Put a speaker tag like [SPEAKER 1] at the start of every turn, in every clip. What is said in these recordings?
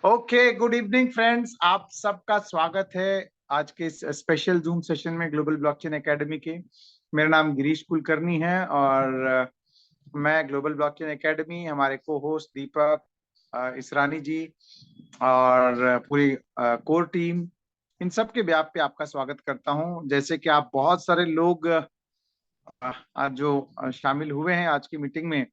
[SPEAKER 1] Okay, good evening friends. आप सबका स्वागत है आज के इस स्पेशल जूम सेशन में ग्लोबल ब्लॉकचेन एकेडमी के। मेरा नाम गिरीश कुलकर्णी है और मैं ग्लोबल ब्लॉकचेन एकेडमी, हमारे को होस्ट दीपक, इसरानी जी और पूरी कोर टीम, इन सब के व्याप पे आपका स्वागत करता हूं। जैसे कि आप बहुत सारे लोग आज जो शामिल हुए हैं आज की मीटिंग में,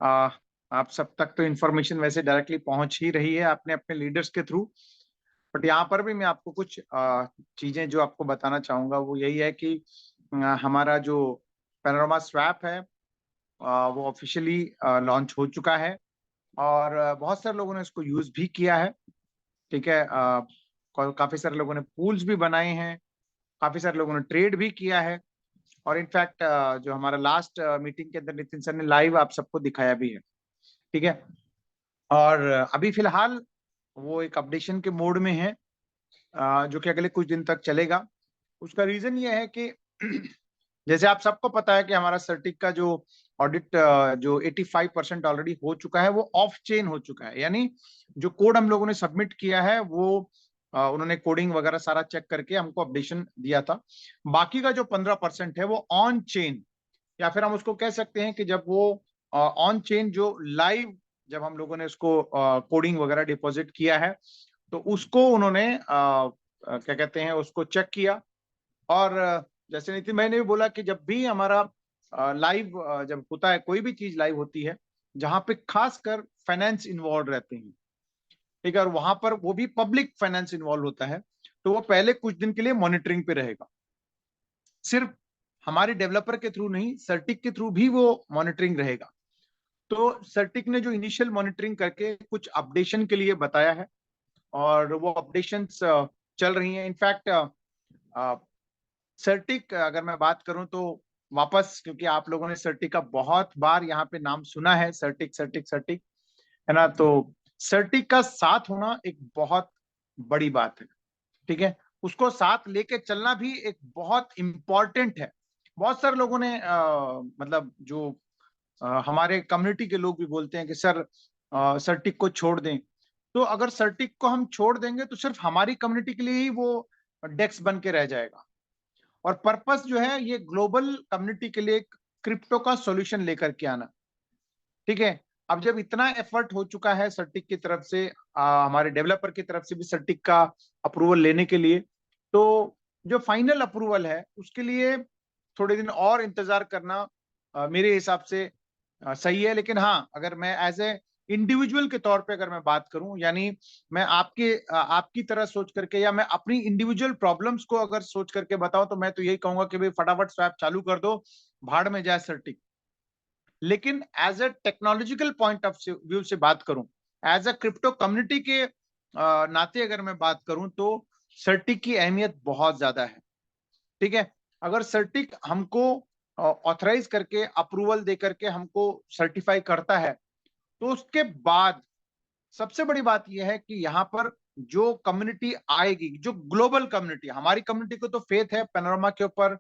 [SPEAKER 1] आ, आप सब तक तो इन्फॉर्मेशन वैसे डायरेक्टली पहुंच ही रही है अपने अपने लीडर्स के थ्रू। बट यहाँ पर भी मैं आपको कुछ चीजें जो आपको बताना चाहूंगा वो यही है कि हमारा जो पैनोरामा स्वैप है वो ऑफिशियली लॉन्च हो चुका है और बहुत सारे लोगों ने इसको यूज भी किया है। ठीक है। काफी सारे लोगों ने पूल्स भी बनाए हैं, काफी सारे लोगों ने ट्रेड भी किया है और इनफैक्ट जो हमारा लास्ट मीटिंग के अंदर नितिन सर ने लाइव आप सबको दिखाया भी है। ठीक है। और अभी फिलहाल वो एक अपडेशन के मोड में है, जो कि अगले कुछ दिन तक चलेगा। उसका रीजन ये है कि जैसे आप सबको पता है कि हमारा सर्टिक का जो ऑडिट जो 85% ऑलरेडी हो चुका है वो ऑफ चेन हो चुका है। यानी जो कोड हम लोगों ने सबमिट किया है वो उन्होंने कोडिंग वगैरह सारा चेक करके हमको अपडेशन दिया था। बाकी का जो 15% है वो ऑन चेन, या फिर हम उसको कह सकते हैं कि जब वो ऑन चेन जो लाइव, जब हम लोगों ने उसको कोडिंग वगैरह डिपॉजिट किया है तो उसको उन्होंने क्या कहते हैं उसको चेक किया। और जैसे नितिन भाई ने भी बोला कि जब भी हमारा लाइव जब होता है, कोई भी चीज लाइव होती है जहां पे खासकर फाइनेंस इन्वॉल्व रहते हैं, ठीक है, और वहां पर वो भी पब्लिक फाइनेंस इन्वॉल्व होता है, तो वो पहले कुछ दिन के लिए मॉनिटरिंग पे रहेगा। सिर्फ हमारे डेवलपर के थ्रू नहीं, सर्टिक के थ्रू भी वो मॉनिटरिंग रहेगा। तो सर्टिक ने जो इनिशियल मॉनिटरिंग करके कुछ अपडेशन के लिए बताया है और वो अपडेशंस चल रही हैं। इनफैक्ट सर्टिक अगर मैं बात करूं तो वापस, क्योंकि आप लोगों ने सर्टिक का बहुत बार यहाँ पे नाम सुना है, सर्टिक सर्टिक सर्टिक, है ना, तो सर्टिक का साथ होना एक बहुत बड़ी बात है। ठीक है। उसको साथ लेके चलना भी एक बहुत इंपॉर्टेंट है। बहुत सारे लोगों ने मतलब जो हमारे कम्युनिटी के लोग भी बोलते हैं कि सर सर्टिक को छोड़ दें। तो अगर सर्टिक को हम छोड़ देंगे तो सिर्फ हमारी कम्युनिटी के लिए ही वो डेस्क बन के रह जाएगा। और पर्पस जो है ये ग्लोबल कम्युनिटी के लिए क्रिप्टो का सॉल्यूशन लेकर के आना। ठीक है। अब जब इतना एफर्ट हो चुका है सर्टिक की तरफ से, हमारे डेवलपर की तरफ से भी सर्टिक का अप्रूवल लेने के लिए, तो जो फाइनल अप्रूवल है उसके लिए थोड़े दिन और इंतजार करना मेरे हिसाब से सही है। लेकिन हाँ, अगर मैं एज ए इंडिविजुअल के तौर पे अगर मैं बात करूं, यानी मैं आपकी तरह सोच करके या मैं अपनी इंडिविजुअल प्रॉब्लम्स को अगर सोच करके बताऊं, तो मैं तो यही कहूंगा कि भाई फटाफट स्वैप चालू कर दो, भाड़ में जाए सर्टिक। लेकिन as a technological point of view से बात करूं, एज अ क्रिप्टो कम्युनिटी के नाते अगर मैं बात करूं, तो सर्टिक की अहमियत बहुत ज्यादा है। ठीक है। अगर सर्टिक हमको ऑथराइज करके अप्रूवल दे करके हमको सर्टिफाई करता है, तो उसके बाद सबसे बड़ी बात यह है कि यहाँ पर जो कम्युनिटी आएगी, जो ग्लोबल कम्युनिटी, हमारी कम्युनिटी को तो फेथ है पैनोरामा के ऊपर,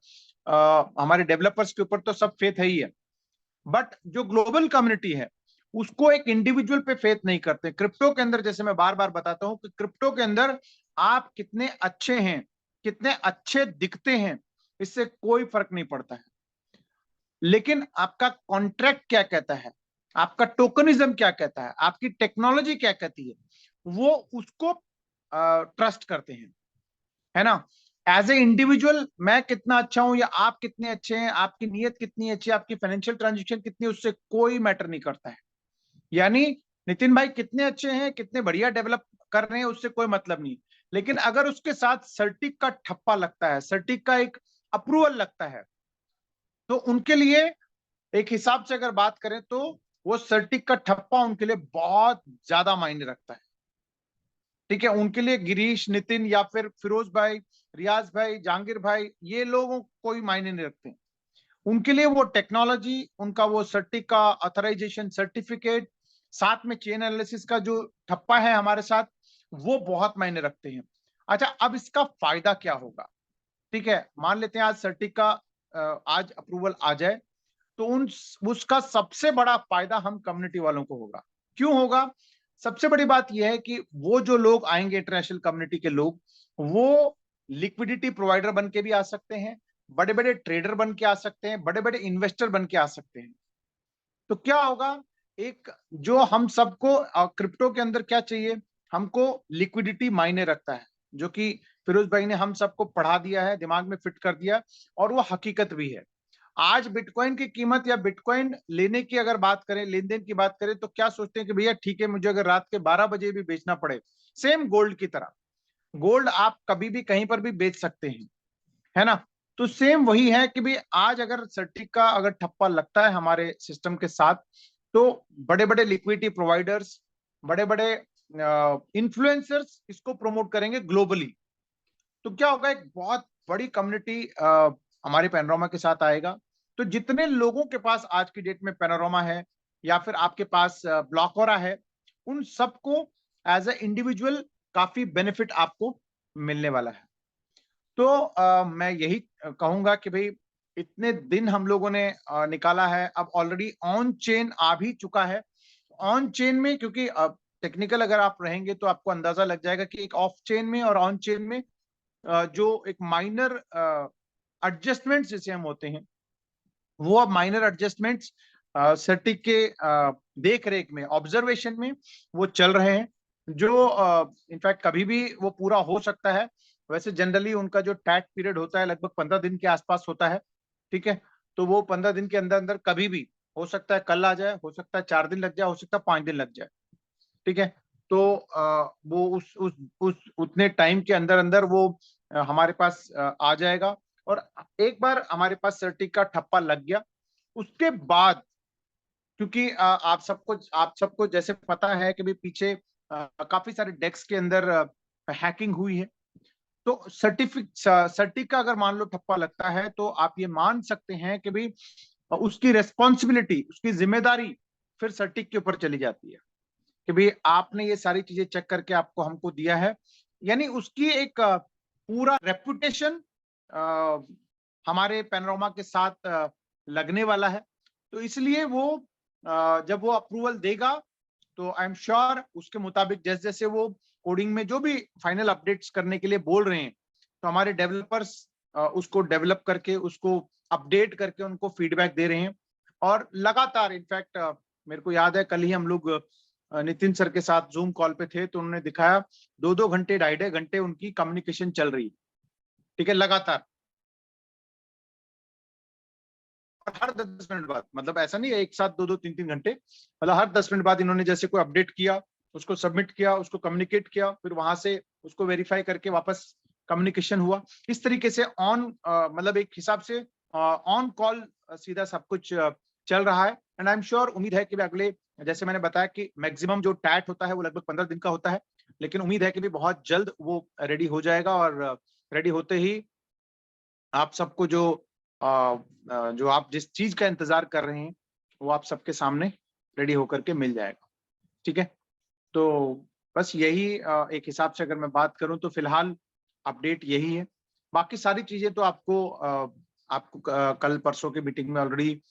[SPEAKER 1] हमारे डेवलपर्स के ऊपर तो सब फेथ है ही है, बट जो ग्लोबल कम्युनिटी है उसको एक इंडिविजुअल पे फेथ नहीं करते। क्रिप्टो के अंदर, जैसे मैं बार बार बताता हूं कि क्रिप्टो के अंदर आप कितने अच्छे हैं, कितने अच्छे दिखते हैं, इससे कोई फर्क नहीं पड़ता है। लेकिन आपका कॉन्ट्रैक्ट क्या कहता है, आपका टोकनिज्म क्या कहता है, आपकी टेक्नोलॉजी क्या कहती है, वो उसको ट्रस्ट करते हैं, है ना। एज ए इंडिविजुअल मैं कितना अच्छा हूं या आप कितने अच्छे हैं, आपकी नीयत कितनी अच्छी है, आपकी फाइनेंशियल ट्रांजेक्शन कितनी, उससे कोई मैटर नहीं करता है। यानी नितिन भाई कितने अच्छे हैं, कितने बढ़िया डेवलप कर रहे हैं, उससे कोई मतलब नहीं। लेकिन अगर उसके साथ सर्टिक का ठप्पा लगता है, सर्टिक का एक अप्रूवल लगता है, तो उनके लिए एक हिसाब से अगर बात करें तो वो सर्टिक का ठप्पा उनके लिए बहुत ज्यादा मायने रखता है। ठीक है। उनके लिए गिरीश, नितिन या फिर फिरोज भाई, रियाज भाई, जहांगीर भाई, ये लोगों कोई मायने नहीं रखते। उनके लिए वो टेक्नोलॉजी, उनका वो सर्टिक का ऑथराइजेशन सर्टिफिकेट, साथ में चेन एनालिसिस का जो ठप्पा है हमारे साथ, वो बहुत मायने रखते हैं। अच्छा, अब इसका फायदा क्या होगा? ठीक है, मान लेते हैं आज सर्टिक का आज अप्रूवल आ जाए, तो उन उसका सबसे बड़ा फायदा हम कम्युनिटी वालों को होगा। क्यों होगा? सबसे बड़ी बात यह है कि वो जो लोग आएंगे, इंटरनेशनल कम्युनिटी के लोग, वो लिक्विडिटी प्रोवाइडर बन के भी आ सकते हैं, बड़े बड़े ट्रेडर बन के आ सकते हैं, बड़े बड़े इन्वेस्टर बन के आ सकते हैं। तो क्या होगा, एक जो हम सबको क्रिप्टो के अंदर क्या चाहिए, हमको लिक्विडिटी मायने रखता है, जो कि फिरोज भाई ने हम सबको पढ़ा दिया है, दिमाग में फिट कर दिया, और वो हकीकत भी है। आज बिटकॉइन की कीमत या बिटकॉइन लेने की अगर बात करें, लेन देन की बात करें, तो क्या सोचते हैं कि भैया ठीक है, मुझे अगर रात के 12 बजे भी बेचना पड़े, सेम गोल्ड की तरह, गोल्ड आप कभी भी कहीं पर भी बेच सकते हैं, है ना? तो सेम वही है कि भाई आज अगर सर्टिक का अगर ठप्पा लगता है हमारे सिस्टम के साथ, तो बड़े बड़े लिक्विडिटी प्रोवाइडर्स, बड़े बड़े इन्फ्लुएंसर्स इसको प्रमोट करेंगे ग्लोबली। तो क्या होगा, एक बहुत बड़ी कम्युनिटी हमारे पैनोरामा के साथ आएगा। तो जितने लोगों के पास आज की डेट में पैनोरामा है, या फिर आपके पास ब्लॉकोरा है, उन सबको एज ए इंडिविजुअल काफी बेनिफिट आपको मिलने वाला है। तो मैं यही कहूंगा कि भाई इतने दिन हम लोगों ने निकाला है, अब ऑलरेडी ऑन चेन आ भी चुका है। ऑन चेन में, क्योंकि टेक्निकल अगर आप रहेंगे तो आपको अंदाजा लग जाएगा कि एक ऑफ चेन में और ऑन चेन में जो एक माइनर एडजस्टमेंट्स जिसे हम होते हैं, वो अब माइनर एडजस्टमेंट्स सर्टिक के देख रेख में, ऑब्जर्वेशन में वो चल रहे हैं, जो इनफैक्ट कभी भी वो पूरा हो सकता है। वैसे जनरली उनका जो टैग पीरियड होता है लगभग 15 दिन के आसपास होता है, ठीक है? तो वो 15 दिन के अंदर अंदर कभी भी हो सकता है, कल आ जाए, हो सकता है 4 दिन लग जाए, हो सकता है 5 दिन लग जाए, ठीक है? तो वो उस उतने टाइम के अंदर अंदर वो हमारे पास आ जाएगा। और एक बार हमारे पास सर्टिक का ठप्पा लग गया, उसके बाद, क्योंकि आप सबको जैसे पता है कि भी पीछे काफी सारे डेस्क के अंदर हैकिंग हुई है। तो सर्टिक का अगर मान लो ठप्पा लगता है, तो आप ये मान सकते हैं कि भी उसकी रेस्पॉन्सिबिलिटी, उसकी जिम्मेदारी फिर सर्टिक के ऊपर चली जाती है, कि भाई आपने ये सारी चीजें चेक करके आपको हमको दिया है। यानी उसकी एक पूरा रेपुटेशन हमारे पैनोरामा के साथ लगने वाला है। तो इसलिए वो जब वो अप्रूवल देगा, तो आई एम श्योर उसके मुताबिक जैसे जैसे वो कोडिंग में जो भी फाइनल अपडेट्स करने के लिए बोल रहे हैं, तो हमारे डेवलपर्स उसको डेवलप करके, उसको अपडेट करके उनको फीडबैक दे रहे हैं। और लगातार, इनफैक्ट मेरे को याद है कल ही हम लोग नितिन सर के साथ जूम कॉल पे थे, तो उन्होंने दिखाया 2-2 घंटे, 2.5 घंटे उनकी कम्युनिकेशन चल रही है, ठीक है, लगातार। और हर 10 मिनट बाद, मतलब ऐसा नहीं है एक साथ 2-2, 3-3 घंटे, मतलब हर 10 मिनट बाद इन्होंने जैसे कोई अपडेट किया, उसको सबमिट किया, उसको कम्युनिकेट किया, फिर वहां से उसको वेरीफाई करके वापस कम्युनिकेशन हुआ। इस तरीके से ऑन, मतलब एक हिसाब से ऑन कॉल सीधा सब कुछ चल रहा है। एंड आई एम श्योर, उम्मीद है कि अगले, जैसे मैंने बताया कि मैक्सिमम जो टैट होता है वो लगभग 15 दिन का होता है, लेकिन उम्मीद है कि भी बहुत जल्द वो रेडी हो जाएगा। और रेडी होते ही आप सबको जो आप जिस चीज का इंतजार कर रहे हैं, वो आप सबके सामने रेडी होकर के मिल जाएगा, ठीक है? तो बस यही एक हिसाब से अगर मैं बात करूं, तो फिलहाल अपडेट यही है। बाकी सारी चीजें तो आपको कल परसों की मीटिंग में ऑलरेडी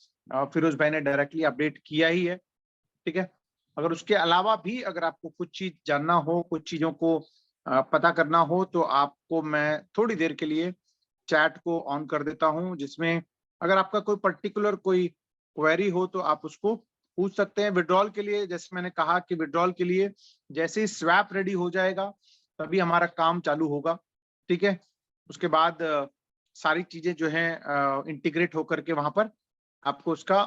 [SPEAKER 1] फिरोज भाई ने डायरेक्टली अपडेट किया ही है, ठीक है? अगर उसके अलावा भी अगर आपको कुछ चीज जानना हो, कुछ चीजों को पता करना हो, तो आपको मैं थोड़ी देर के लिए चैट को ऑन कर देता हूं, जिसमें अगर आपका कोई पर्टिकुलर कोई क्वेरी हो, तो आप उसको पूछ सकते हैं। विड्रॉल के लिए, जैसे मैंने कहा कि विड्रॉल के लिए जैसे ही स्वैप रेडी हो जाएगा, तभी हमारा काम चालू होगा, ठीक है? उसके बाद सारी चीजें जो है इंटीग्रेट होकर के वहां पर आपको उसका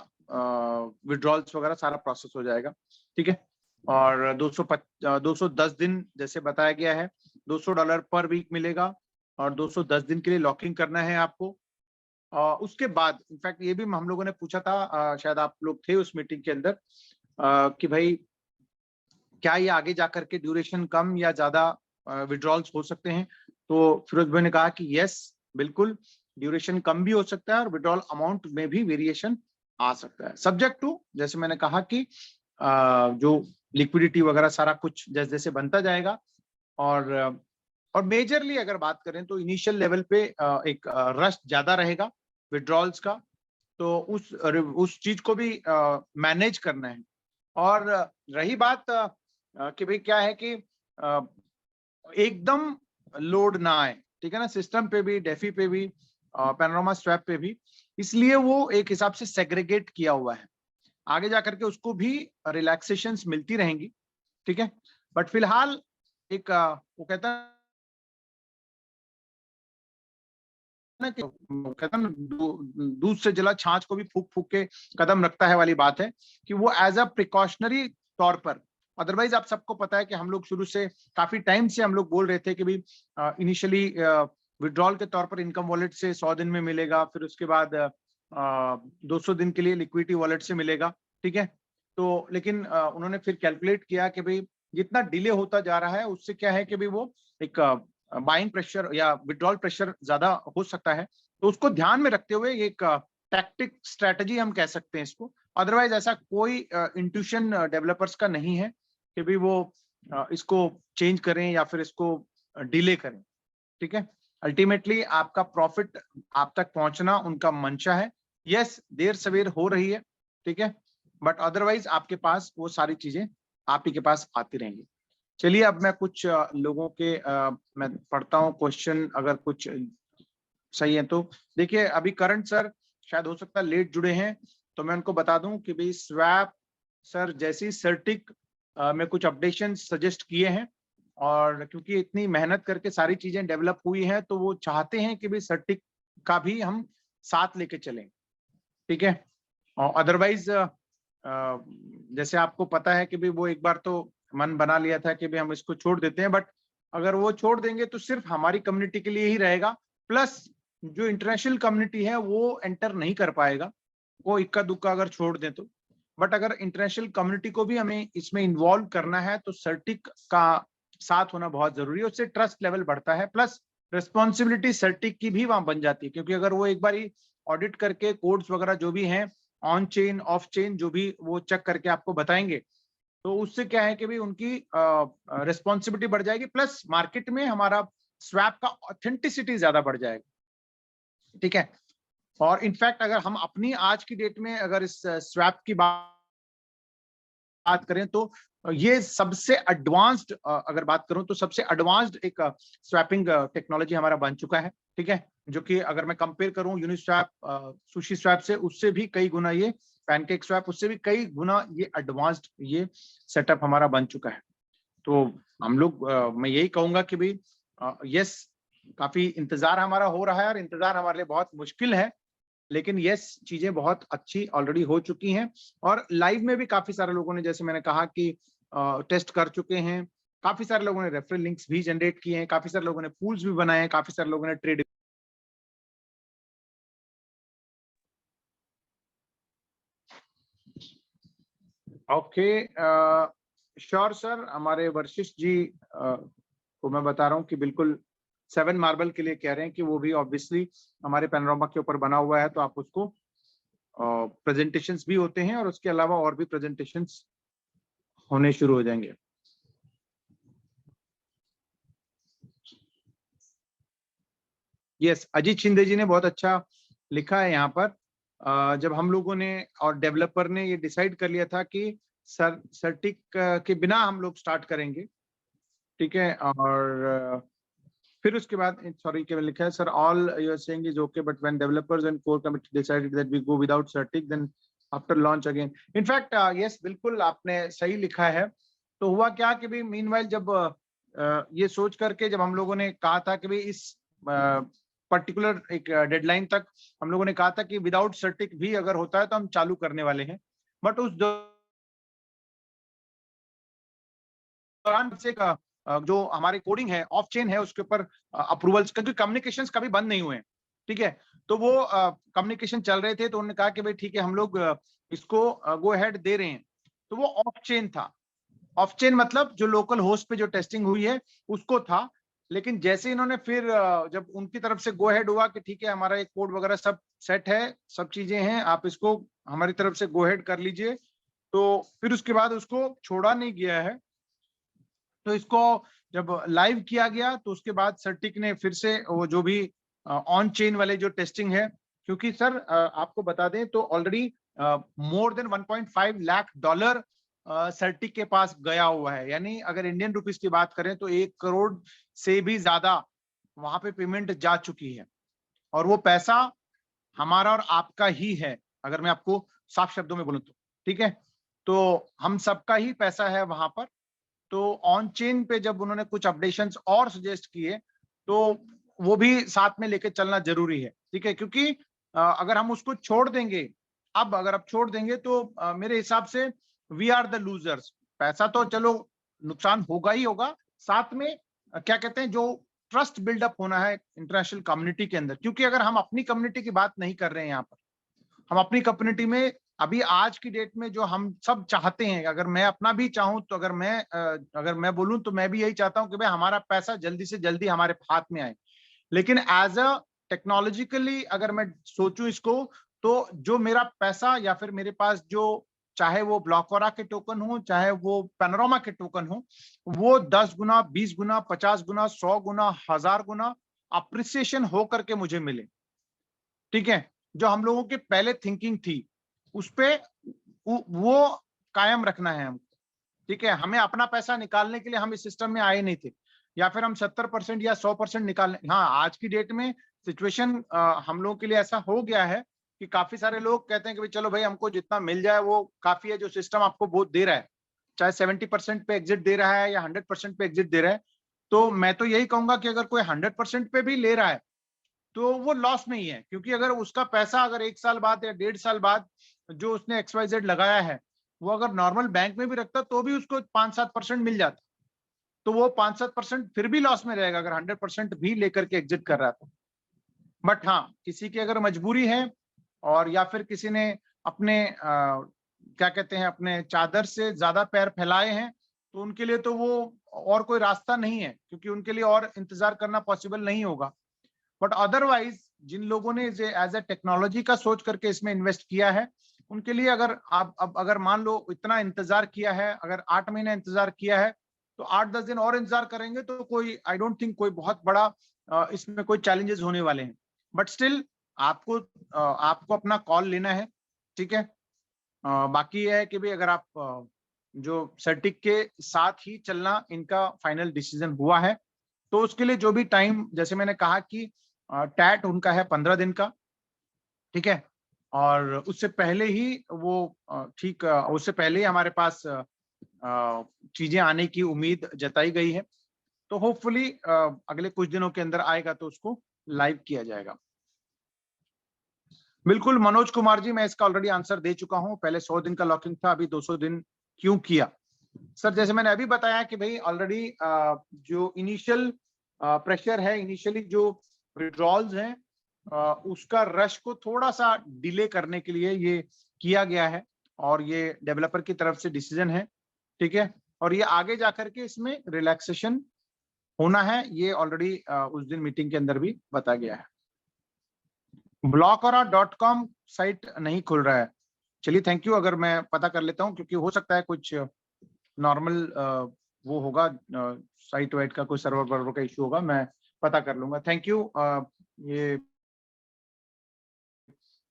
[SPEAKER 1] विड्रॉल्स वगैरह सारा प्रोसेस हो जाएगा, ठीक है? और 210 दिन जैसे बताया गया है, $200 पर वीक मिलेगा, और 210 दिन के लिए लॉकिंग करना है आपको। उसके बाद इनफैक्ट ये भी हम लोगों ने पूछा था, शायद आप लोग थे उस मीटिंग के अंदर, कि भाई क्या ये आगे जाकर के ड्यूरेशन कम या ज्यादा विड्रॉल्स हो सकते हैं? तो फिरोज भाई ने कहा कि यस, बिल्कुल ड्यूरेशन कम भी हो सकता है, और विड्रॉल अमाउंट में भी वेरिएशन आ सकता है, सब्जेक्ट टू, जैसे मैंने कहा कि जो लिक्विडिटी वगैरह सारा कुछ जैसे जैसे बनता जाएगा। और मेजरली अगर बात करें, तो इनिशियल लेवल पे एक रश ज्यादा रहेगा विड्रॉल्स का, तो उस चीज को भी मैनेज करना है। और रही बात कि भाई क्या है कि एकदम लोड ना आए, ठीक है ना, सिस्टम पे भी, डेफी पे भी, पैनोरामा स्वैप पे भी, इसलिए वो एक हिसाब से सेग्रीगेट किया हुआ है। आगे जाकर के उसको भी रिलैक्सेशंस मिलती रहेंगी, ठीक है। बट फिलहाल एक वो कहता है ना कि कहता है ना, दूध से जला छाछ को भी फूक फूक के कदम रखता है वाली बात है, कि वो एज अ प्रिकॉशनरी तौर पर। अदरवाइज आप सबको पता है कि हम लोग शुरू से काफी टाइम से हम लोग बोल रहे थे कि भाई इनिशियली विड्रॉल के तौर पर इनकम वॉलेट से 100 दिन में मिलेगा, फिर उसके बाद 200 दिन के लिए लिक्विडिटी वॉलेट से मिलेगा, ठीक है। तो लेकिन उन्होंने फिर कैलकुलेट किया कि भाई जितना डिले होता जा रहा है उससे क्या है कि भाई वो एक बाइंग प्रेशर या विड्रॉल प्रेशर ज्यादा हो सकता है। तो उसको ध्यान में रखते हुए एक टैक्टिक स्ट्रेटजी हम कह सकते हैं इसको। अदरवाइज ऐसा कोई इंट्यूशन डेवलपर्स का नहीं है कि भाई वो इसको चेंज करें या फिर इसको डिले करें, ठीक है। अल्टीमेटली आपका प्रॉफिट आप तक पहुंचना उनका मंशा है। यस, देर सवेर हो रही है, ठीक है, बट अदरवाइज आपके पास वो सारी चीजें आप ही के पास आती रहेंगी। चलिए अब मैं कुछ लोगों के मैं पढ़ता हूँ क्वेश्चन, अगर कुछ सही है तो। देखिए अभी करंट सर शायद हो सकता है लेट जुड़े हैं, तो मैं उनको बता दूं कि भाई स्वैप सर जैसी सर्टिक में कुछ अपडेशन सजेस्ट किए हैं, और क्योंकि इतनी मेहनत करके सारी चीजें डेवलप हुई हैं तो वो चाहते हैं कि भाई सर्टिक का भी हम साथ लेके चलें, ठीक है। और अदरवाइज जैसे आपको पता है कि भाई वो एक बार तो मन बना लिया था कि भाई हम इसको छोड़ देते हैं, बट अगर वो छोड़ देंगे तो सिर्फ हमारी कम्युनिटी के लिए ही रहेगा, प्लस जो इंटरनेशनल कम्युनिटी है वो एंटर नहीं कर पाएगा, वो इक्का दुक्का अगर छोड़ दें तो। बट अगर इंटरनेशनल कम्युनिटी को भी हमें इसमें इन्वॉल्व करना है तो सर्टिक का साथ होना बहुत जरूरी है, उससे ट्रस्ट लेवल बढ़ता है, प्लस रिस्पॉन्सिबिलिटी सर्टिक की भी वहां बन जाती है, क्योंकि अगर वो एक बार ही ऑडिट करके कोड्स वगैरह जो भी हैं ऑन चेन ऑफ चेन जो भी वो चेक करके आपको बताएंगे, तो उससे क्या है कि भी उनकी रिस्पॉन्सिबिलिटी बढ़ जाएगी, प्लस मार्केट में हमारा स्वैप का ऑथेंटिसिटी ज्यादा बढ़ जाएगा, ठीक है। और इनफैक्ट अगर हम अपनी आज की डेट में अगर इस स्वैप की बात करें तो ये सबसे एडवांस्ड, अगर बात करूं तो सबसे एडवांस्ड एक स्वैपिंग टेक्नोलॉजी हमारा बन चुका है, ठीक है। जो कि अगर मैं कंपेयर करूं यूनिस्वैप, सुशी स्वैप से, उससे भी कई गुना ये पैनकेक स्वैप, उससे भी कई गुना ये एडवांस्ड ये सेटअप हमारा बन चुका है। तो हम लोग मैं यही कहूंगा कि भाई यस, काफी इंतजार हमारा हो रहा है, और इंतजार हमारे लिए बहुत मुश्किल है, लेकिन यस चीजें बहुत अच्छी ऑलरेडी हो चुकी हैं। और लाइव में भी काफी सारे लोगों ने, जैसे मैंने कहा कि टेस्ट कर चुके हैं, काफी सारे लोगों ने रेफरल लिंक्स भी जनरेट किए हैं, काफी सारे लोगों ने पूल्स भी बनाए हैं, काफी सारे लोगों ने ट्रेड। ओके, श्योर सर, हमारे वर्शिष्ठ जी को मैं बता रहा हूँ कि बिल्कुल 7 मार्बल के लिए कह रहे हैं कि वो भी ऑब्वियसली हमारे पैनोरामा के ऊपर बना हुआ है, तो आप उसको प्रेजेंटेशंस भी होते हैं और उसके अलावा और भी प्रेजेंटेशंस होने शुरू हो जाएंगे। यस, अजीत शिंदे जी ने बहुत अच्छा लिखा है यहाँ पर। जब हम लोगों ने और डेवलपर ने ये डिसाइड कर लिया था कि सर्टिक के बिना हम लोग स्टार्ट करेंगे, ठीक है। और फिर उसके बाद सॉरी क्या लिखा है sir, all you are saying is okay but when developers and core committee decided that we go without सर्टिक then after launch again. In fact yes, बिल्कुल आपने सही लिखा है। तो हुआ क्या कि भाई मीनवाइल जब ये सोच करके जब हम लोगों ने कहा था कि भाई इस पर्टिकुलर एक डेडलाइन तक हम लोगों ने कहा था कि विदाउट सर्टिक भी अगर होता है तो हम चालू करने वाले हैं, बट उस दौरान से जो हमारी कोडिंग है ऑफ चेन है उसके ऊपर अप्रूवल्स, क्योंकि कम्युनिकेशंस कभी बंद नहीं हुए, ठीक है। तो वो कम्युनिकेशन चल रहे थे, तो उन्होंने कहा कि भाई ठीक है हम लोग इसको गो अहेड दे रहे हैं। तो वो ऑफ चेन था, ऑफ चेन मतलब जो लोकल होस्ट पे जो टेस्टिंग हुई है उसको था। लेकिन जैसे इन्होंने फिर जब उनकी तरफ से गो अहेड हुआ कि ठीक है हमारा एक कोड वगैरह सब सेट है, सब चीजें हैं, आप इसको हमारी तरफ से गो अहेड कर लीजिए, तो फिर उसके बाद उसको छोड़ा नहीं गया है। तो इसको जब लाइव किया गया तो उसके बाद सर्टिक ने फिर से वो जो भी ऑन चेन वाले जो टेस्टिंग है, क्योंकि सर आपको बता दें तो already more than 1.5 lakh dollar सर्टिक के पास गया हुआ है। यानी अगर इंडियन रुपीस की बात करें तो 1 करोड़ से भी ज्यादा वहां पे पेमेंट जा चुकी है, और वो पैसा हमारा और आपका ही है, अगर मैं आपको साफ शब्दों में बोलूं तो। ठीक है, तो हम सबका ही पैसा है वहां पर। तो ऑन चेन पे जब उन्होंने कुछ अपडेशंस और सजेस्ट किए, तो वो भी साथ में लेके चलना जरूरी है। ठीक है, क्योंकि अगर हम उसको छोड़ देंगे, अब अगर आप छोड़ देंगे तो मेरे हिसाब से वी आर द लूजर्स। पैसा तो चलो नुकसान होगा ही होगा, साथ में क्या कहते हैं, जो ट्रस्ट बिल्डअप होना है इंटरनेशनल कम्युनिटी के अंदर। क्योंकि अगर हम अपनी कम्युनिटी की बात नहीं कर रहे हैं यहाँ पर, हम अपनी कम्युनिटी में अभी आज की डेट में जो हम सब चाहते हैं, अगर मैं अपना भी चाहूं तो अगर मैं बोलूं तो मैं भी यही चाहता हूं कि भाई हमारा पैसा जल्दी से जल्दी हमारे हाथ में आए। लेकिन एज अ टेक्नोलॉजिकली अगर मैं सोचूं इसको, तो जो मेरा पैसा या फिर मेरे पास जो, चाहे वो ब्लॉकोरा के टोकन हो, चाहे वो पैनोरामा के टोकन हो, वो 10 गुना, 20 गुना, 50 गुना, 100 गुना, 1000 गुना अप्रिसिएशन हो करके मुझे मिले। ठीक है, जो हम लोगों की पहले थिंकिंग थी उस पे वो कायम रखना है हमको। ठीक है, हमें अपना पैसा निकालने के लिए हम इस सिस्टम में आए नहीं थे, या फिर हम 70% या 100% निकालने। हाँ, आज की डेट में सिचुएशन हम लोगों के लिए ऐसा हो गया है कि काफी सारे लोग कहते हैं कि भाई चलो भाई हमको जितना मिल जाए वो काफी है, जो सिस्टम आपको बहुत दे रहा है, चाहे 70% पे एग्जिट दे रहा है या 100% पे एग्जिट दे रहा है। तो मैं तो यही कहूंगा कि अगर कोई 100% पे भी ले रहा है तो वो लॉस नहीं है, क्योंकि अगर उसका पैसा अगर 1 साल बाद या 1.5 साल बाद जो उसने XYZ लगाया है, वो अगर नॉर्मल बैंक में भी रखता तो भी उसको 5-7% मिल जाता, तो वो 5-7% फिर भी लॉस में रहेगा अगर 100% भी लेकर के एग्जिट कर रहा था। बट हाँ, किसी की अगर मजबूरी है, और या फिर किसी ने अपने क्या कहते हैं, अपने चादर से ज्यादा पैर फैलाए हैं, तो उनके लिए तो वो और कोई रास्ता नहीं है, क्योंकि उनके लिए और इंतजार करना पॉसिबल नहीं होगा। बट अदरवाइज जिन लोगों ने एज ए टेक्नोलॉजी का सोच करके इसमें इन्वेस्ट किया है, उनके लिए अगर आप अब अगर मान लो इतना इंतजार किया है, अगर 8 महीने इंतजार किया है, तो 8-10 दिन और इंतजार करेंगे तो कोई, आई डोंट थिंक कोई बहुत बड़ा इसमें कोई चैलेंजेस होने वाले हैं। बट स्टिल आपको अपना कॉल लेना है। ठीक है, बाकी ये है कि भाई अगर आप जो सर्टिक के साथ ही चलना इनका फाइनल डिसीजन हुआ है, तो उसके लिए जो भी टाइम, जैसे मैंने कहा कि टैट उनका है 15 दिन का। ठीक है, और उससे पहले ही वो उससे पहले ही हमारे पास चीजें आने की उम्मीद जताई गई है। तो होपफुली अगले कुछ दिनों के अंदर आएगा तो उसको लाइव किया जाएगा। बिल्कुल मनोज कुमार जी, मैं इसका ऑलरेडी आंसर दे चुका हूं। पहले 100 दिन का लॉकिंग था, अभी 200 दिन क्यों किया? सर जैसे मैंने अभी बताया कि भाई ऑलरेडी जो इनिशियल प्रेशर है, इनिशियली जो विड्रॉल्स हैं, उसका रश को थोड़ा सा डिले करने के लिए ये किया गया है, और ये डेवलपर की तरफ से डिसीजन है। ठीक है, और ये आगे जाकर के इसमें रिलैक्सेशन होना है, ये ऑलरेडी उस दिन मीटिंग के अंदर भी बताया गया है। blockora.com साइट नहीं खुल रहा है। चलिए थैंक यू, अगर मैं पता कर लेता हूँ, क्योंकि हो सकता है कुछ नॉर्मल वो होगा, साइट वाइट का कोई सर्वर वर्वर का इशू होगा, मैं पता कर लूंगा। थैंक यू ये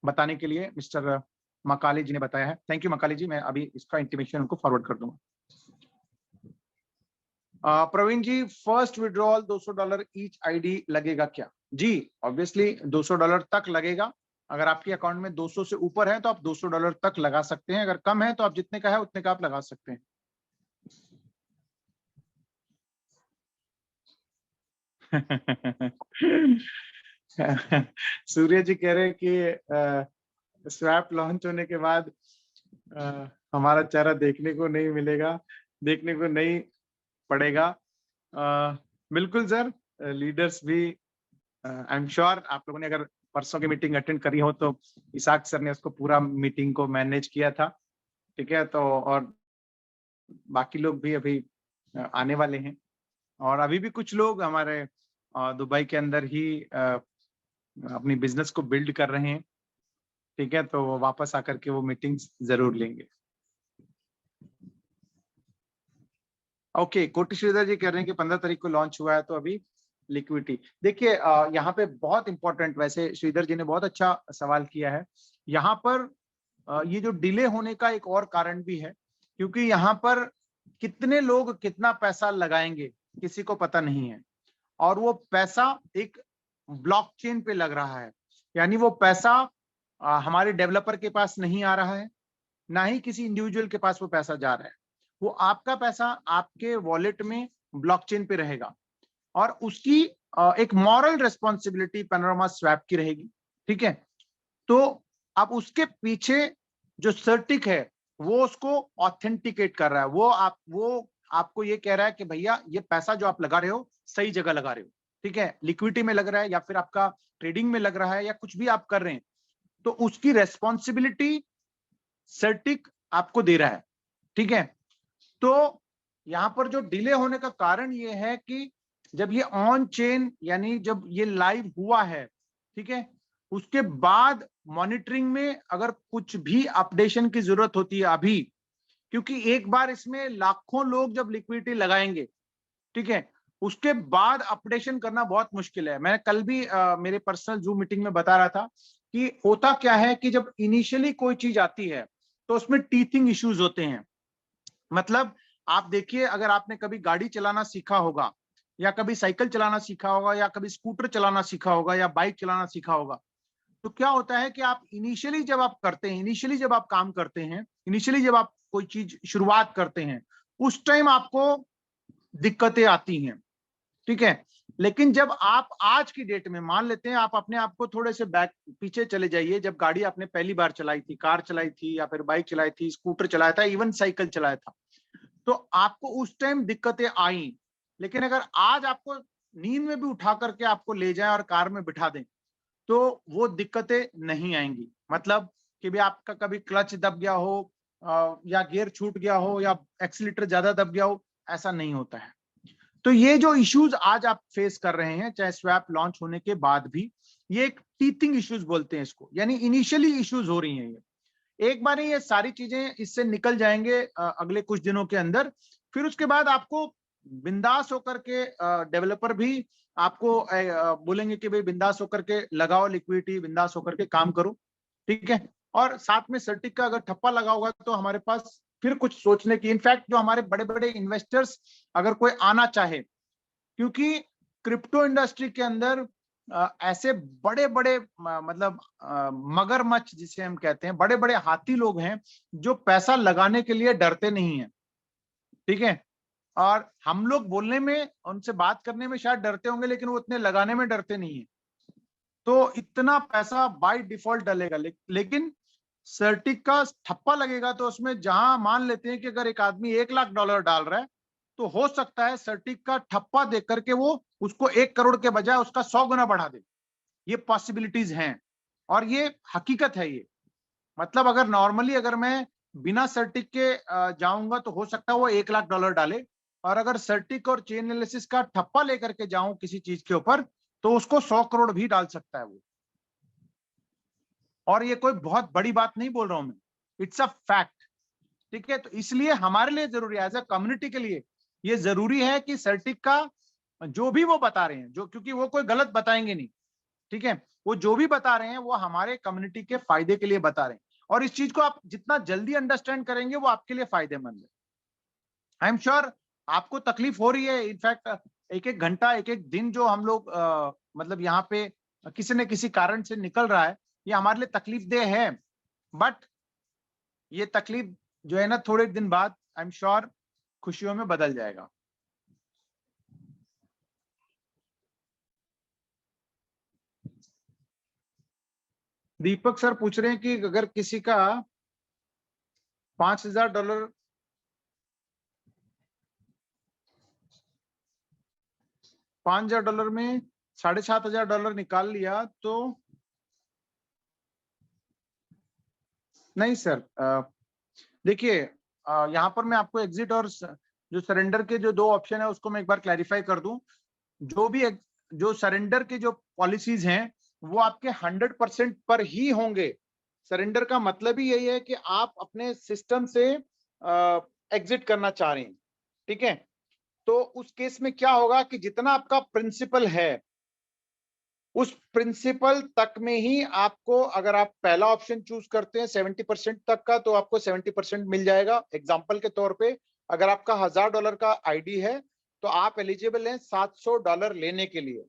[SPEAKER 1] बताने के लिए, मिस्टर मकाली जी ने बताया है। थैंक यू मकाली जी, मैं अभी इसका इंटीमेशन उनको फॉरवर्ड कर दूंगा। प्रवीण जी, फर्स्ट विड्रॉल $200 ईच आईडी लगेगा क्या? जी ऑब्वियसली $200 तक लगेगा। अगर आपके अकाउंट में 200 से ऊपर है तो आप $200 तक लगा सकते हैं, अगर कम है तो आप जितने का है उतने का आप लगा सकते हैं। सूर्य जी कह रहे हैं कि स्वैप लॉन्च होने के बाद हमारा चेहरा देखने को नहीं मिलेगा, देखने को नहीं पड़ेगा। बिल्कुल सर, लीडर्स भी आई एम श्योर आप लोगों ने अगर परसों की मीटिंग अटेंड करी हो तो इसाक सर ने उसको पूरा मीटिंग को मैनेज किया था। ठीक है, तो और बाकी लोग भी अभी आने वाले हैं, और अभी भी कुछ लोग हमारे दुबई के अंदर ही अपनी बिजनेस को बिल्ड कर रहे हैं। ठीक है, तो वापस आकर के वो मीटिंग्स जरूर लेंगे। ओके, कोटि श्रीधर जी कह रहे हैं कि 15 तारीख को लॉन्च हुआ है, तो अभी लिक्विडिटी देखिए। यहाँ पे बहुत इंपॉर्टेंट, वैसे श्रीधर जी ने बहुत अच्छा सवाल किया है। यहाँ पर ये जो डिले होने का एक और कारण भी है, क्योंकि यहाँ पर कितने लोग कितना पैसा लगाएंगे किसी को पता नहीं है, और वो पैसा एक ब्लॉकचेन पे लग रहा है, यानी वो पैसा हमारे डेवलपर के पास नहीं आ रहा है, ना ही किसी इंडिविजुअल के पास वो पैसा जा रहा है। वो आपका पैसा आपके वॉलेट में ब्लॉकचेन पे रहेगा, और उसकी एक मॉरल रिस्पॉन्सिबिलिटी पैनोरामा स्वैप की रहेगी। ठीक है, तो अब उसके पीछे जो सर्टिक है वो उसको ऑथेंटिकेट कर रहा है, वो आपको ये कह रहा है कि भैया ये पैसा जो आप लगा रहे हो सही जगह लगा रहे हो। ठीक है, लिक्विडिटी में लग रहा है या फिर आपका ट्रेडिंग में लग रहा है या कुछ भी आप कर रहे हैं, तो उसकी रेस्पॉन्सिबिलिटी सर्टिक आपको दे रहा है। ठीक है, तो यहां पर जो डिले होने का कारण ये है कि जब ये ऑन चेन यानी जब ये लाइव हुआ है, ठीक है, उसके बाद मॉनिटरिंग में अगर कुछ भी अपडेशन की जरूरत होती है अभी, क्योंकि एक बार इसमें लाखों लोग जब लिक्विडिटी लगाएंगे, ठीक है, उसके बाद अपडेशन करना बहुत मुश्किल है। मैं कल भी मेरे पर्सनल जूम मीटिंग में बता रहा था कि होता क्या है कि जब इनिशियली कोई चीज आती है तो उसमें टीथिंग इश्यूज होते हैं। मतलब आप देखिए, अगर आपने कभी गाड़ी चलाना सीखा होगा या कभी साइकिल चलाना सीखा होगा या कभी स्कूटर चलाना सीखा होगा या बाइक चलाना सीखा होगा, तो क्या होता है कि आप इनिशियली जब आप करते हैं, इनिशियली जब आप काम करते हैं, इनिशियली जब आप कोई चीज शुरुआत करते हैं, उस टाइम आपको दिक्कतें आती हैं। ठीक है, लेकिन जब आप आज की डेट में मान लेते हैं, आप अपने आप को थोड़े से बैक पीछे चले जाइए, जब गाड़ी आपने पहली बार चलाई थी, कार चलाई थी या फिर बाइक चलाई थी, स्कूटर चलाया था, इवन साइकिल चलाया था, तो आपको उस टाइम दिक्कतें आई। लेकिन अगर आज आपको नींद में भी उठा करके आपको ले जाए और कार में बिठा दें, तो वो दिक्कतें नहीं आएंगी। मतलब कि भी आपका कभी क्लच दब गया हो या गियर छूट गया हो या एक्सीलेटर ज्यादा दब गया हो, ऐसा नहीं होता है। तो ये जो इश्यूज आज आप फेस कर रहे हैं, चाहे स्वैप लॉन्च होने के बाद भी, ये एक टीथिंग इश्यूज बोलते हैं इसको, यानी इनिशियली इश्यूज हो रही हैं। ये एक बार ये सारी चीजें इससे निकल जाएंगे अगले कुछ दिनों के अंदर, फिर उसके बाद आपको बिंदास होकर के डेवलपर भी आपको बोलेंगे कि भाई बिंदास होकर के लगाओ लिक्विडिटी, बिंदास होकर के काम करो। ठीक है, और साथ में सर्टिक का अगर ठप्पा लगा होगा तो हमारे पास फिर कुछ सोचने की, इनफैक्ट जो हमारे बड़े बड़े इन्वेस्टर्स अगर कोई आना चाहे, क्योंकि क्रिप्टो इंडस्ट्री के अंदर ऐसे बड़े बड़े मतलब मगरमच्छ जिसे हम कहते हैं, बड़े बड़े हाथी लोग हैं जो पैसा लगाने के लिए डरते नहीं है। ठीक है, और हम लोग बोलने में, उनसे बात करने में शायद डरते होंगे, लेकिन वो उतने लगाने में डरते नहीं है। तो इतना पैसा बाय डिफॉल्ट डलेगा, लेकिन सर्टिक का ठप्पा लगेगा तो उसमें जहां मान लेते हैं कि अगर एक आदमी $1 लाख डाल रहा है, तो हो सकता है सर्टिक का ठप्पा देख करके वो उसको 1 करोड़ के बजाय उसका 100 गुना बढ़ा दे। ये पॉसिबिलिटीज हैं और ये हकीकत है। ये मतलब अगर नॉर्मली अगर मैं बिना सर्टिक के जाऊंगा तो हो सकता है वो $1 लाख डाले, और अगर सर्टिक और चेन एनालिसिस का ठप्पा लेकर के जाऊं किसी चीज के ऊपर, तो उसको 100 करोड़ भी डाल सकता है वो। और ये कोई बहुत बड़ी बात नहीं बोल रहा हूं मैं, इट्स अ फैक्ट। ठीक है, तो इसलिए हमारे लिए जरूरी है, एज अ कम्युनिटी के लिए ये जरूरी है कि सर्टिक का जो भी वो बता रहे हैं, जो क्योंकि वो कोई गलत बताएंगे नहीं। ठीक है, वो जो भी बता रहे हैं वो हमारे कम्युनिटी के फायदे के लिए बता रहे हैं, और इस चीज को आप जितना जल्दी अंडरस्टैंड करेंगे वो आपके लिए फायदेमंद है। आई एम श्योर आपको तकलीफ हो रही है। इनफैक्ट एक एक घंटा, एक एक दिन जो हम लोग मतलब यहाँ पे किसी न किसी कारण से निकल रहा है, ये हमारे लिए तकलीफ देह है। बट ये तकलीफ जो है ना, थोड़े दिन बाद आई एम श्योर खुशियों में बदल जाएगा। दीपक सर पूछ रहे हैं कि अगर किसी का $5,000, $5,000 में $7,500 निकाल लिया तो नहीं सर। देखिए, यहाँ पर मैं आपको एग्जिट और जो सरेंडर के जो दो ऑप्शन है उसको मैं एक बार क्लैरिफाई कर दूं। जो भी जो सरेंडर के जो पॉलिसीज हैं वो आपके 100% पर ही होंगे। सरेंडर का मतलब ही यही है कि आप अपने सिस्टम से एग्जिट करना चाह रहे हैं। ठीक है, तो उस केस में क्या होगा कि जितना आपका प्रिंसिपल है, उस प्रिंसिपल तक में ही आपको, अगर आप पहला ऑप्शन चूज करते हैं 70% तक का, तो आपको 70% मिल जाएगा। एग्जाम्पल के तौर पे अगर आपका $1000 का आईडी है तो आप एलिजिबल हैं $700 लेने के लिए।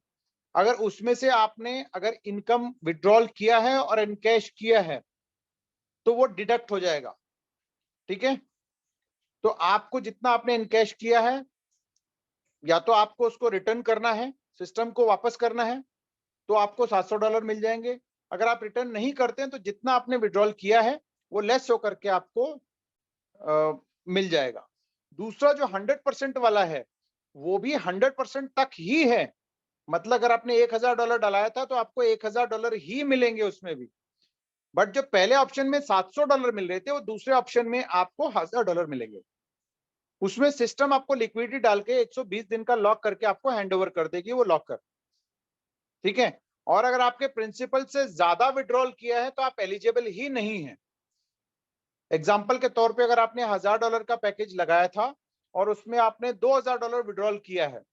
[SPEAKER 1] अगर उसमें से आपने अगर इनकम विड्रॉल किया है और इनकैश किया है तो वो डिडक्ट हो जाएगा, ठीक है। तो आपको जितना आपने इनकैश किया है, या तो आपको उसको रिटर्न करना है, सिस्टम को वापस करना है, तो आपको $700 मिल जाएंगे। अगर आप रिटर्न नहीं करते हैं तो जितना आपने विड्रॉल किया है वो लेस होकर के आपको मिल जाएगा। दूसरा जो 100% वाला है वो भी 100% तक ही है। मतलब अगर आपने $1000 डलाया था तो आपको $1000 ही मिलेंगे उसमें भी। बट जो पहले ऑप्शन में $700 मिल रहे थे वो दूसरे ऑप्शन में आपको $1000 मिलेंगे। उसमें सिस्टम आपको लिक्विडिटी डाल के 120 दिन का लॉक करके आपको हैंड ओवर कर देगी वो लॉकर, ठीक है। और अगर आपके प्रिंसिपल से ज्यादा विड्रॉल किया है तो आप एलिजिबल ही नहीं है। एग्जाम्पल के तौर पे अगर आपने $1000 का पैकेज लगाया था और उसमें आपने $2000 विड्रॉल किया है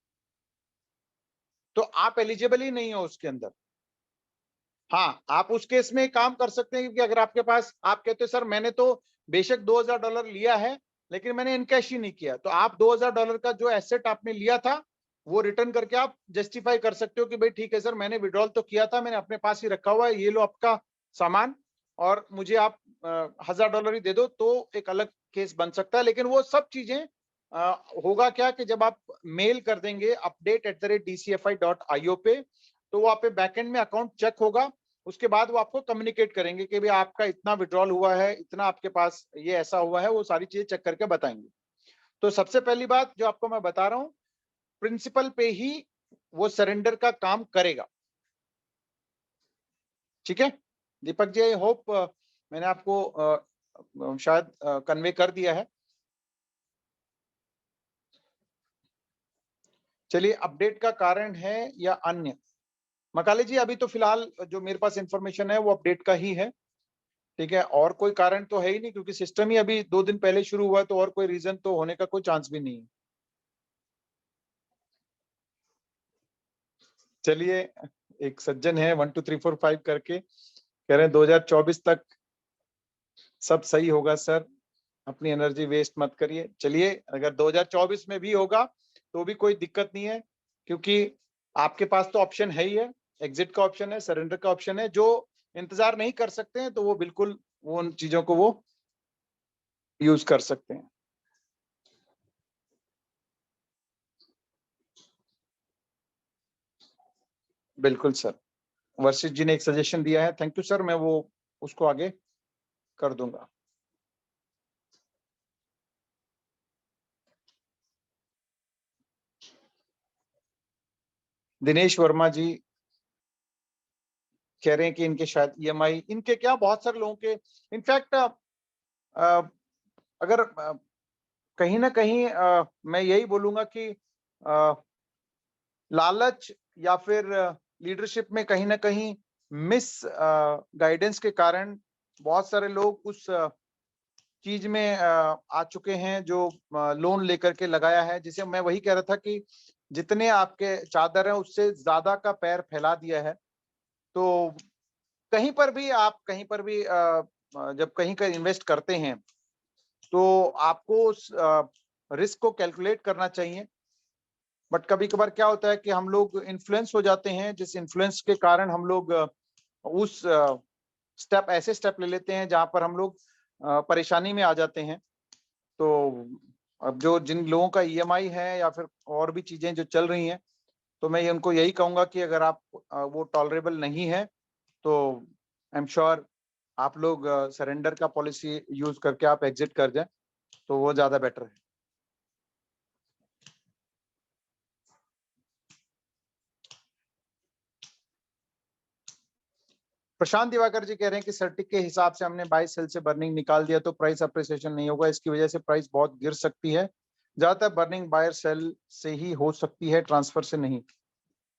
[SPEAKER 1] तो आप एलिजिबल ही नहीं हो उसके अंदर। हाँ, आप उस केस में काम कर सकते हैं, क्योंकि अगर आपके पास, आप कहते हो सर मैंने तो बेशक $2000 लिया है लेकिन मैंने इनकैश ही नहीं किया, तो आप $2000 का जो एसेट आपने लिया था वो रिटर्न करके आप जस्टिफाई कर सकते हो कि भाई ठीक है सर, मैंने विड्रॉल तो किया था, मैंने अपने पास ही रखा हुआ है, ये लो आपका सामान और मुझे आप $1000 ही दे दो, तो एक अलग केस बन सकता है। लेकिन वो सब चीजें होगा क्या कि जब आप मेल कर देंगे update@dcfi.io पे, तो वो आप पे बैकएंड में अकाउंट चेक होगा, उसके बाद वो आपको कम्युनिकेट करेंगे कि भाई आपका इतना विड्रॉल हुआ है, इतना आपके पास ये ऐसा हुआ है, वो सारी चीजें चेक करके बताएंगे। तो सबसे पहली बात जो आपको मैं बता रहा हूँ, प्रिंसिपल पे ही वो सरेंडर का काम करेगा, ठीक है। दीपक जी, आई होप मैंने आपको शायद कन्वे कर दिया है। चलिए, अपडेट का कारण है या अन्य। मकाली जी, अभी तो फिलहाल जो मेरे पास इंफॉर्मेशन है वो अपडेट का ही है, ठीक है। और कोई कारण तो है ही नहीं, क्योंकि सिस्टम ही अभी 2 दिन पहले शुरू हुआ है, तो और कोई रीजन तो होने का कोई चांस भी नहीं है। चलिए, एक सज्जन है 12345 करके कह रहे हैं 2024 तक सब सही होगा सर, अपनी एनर्जी वेस्ट मत करिए। चलिए, अगर 2024 में भी होगा तो भी कोई दिक्कत नहीं है, क्योंकि आपके पास तो ऑप्शन है ही है, एग्जिट का ऑप्शन है, सरेंडर का ऑप्शन है। जो इंतजार नहीं कर सकते हैं तो वो बिल्कुल वो उन चीजों को वो यूज कर सकते हैं। बिल्कुल सर। वर्षित जी ने एक सजेशन दिया है, थैंक यू सर, मैं वो उसको आगे कर दूंगा। दिनेश वर्मा जी कह रहे हैं कि इनके शायद ईएमआई, इनके क्या, बहुत सारे लोगों के इनफैक्ट अगर कहीं ना कहीं मैं यही बोलूंगा कि लालच या फिर लीडरशिप में कहीं ना कहीं मिस गाइडेंस के कारण बहुत सारे लोग उस चीज में आ चुके हैं जो लोन लेकर के लगाया है, जिसे मैं वही कह रहा था कि जितने आपके चादर हैं उससे ज्यादा का पैर फैला दिया है। तो कहीं पर भी आप, कहीं पर भी जब कहीं का इन्वेस्ट करते हैं तो आपको उस रिस्क को कैलकुलेट करना चाहिए। बट कभी कभार क्या होता है कि हम लोग इन्फ्लुएंस हो जाते हैं, जिस इन्फ्लुएंस के कारण हम लोग उस स्टेप, ऐसे स्टेप ले लेते हैं जहां पर हम लोग परेशानी में आ जाते हैं। तो अब जो जिन लोगों का ईएमआई है या फिर और भी चीजें जो चल रही हैं, तो मैं उनको यही कहूंगा कि अगर आप वो टॉलरेबल नहीं है तो आई एम श्योर आप लोग सरेंडर का पॉलिसी यूज करके आप एग्जिट कर जाएं, तो वो ज्यादा बेटर है। प्रशांत दिवाकर जी कह रहे हैं कि सर्टिक के हिसाब से हमने 22 सेल से बर्निंग निकाल दिया तो प्राइस अप्रिसिएशन नहीं होगा, इसकी वजह से प्राइस बहुत गिर सकती है। ज्यादातर बर्निंग बायर सेल से ही हो सकती है, ट्रांसफर से नहीं।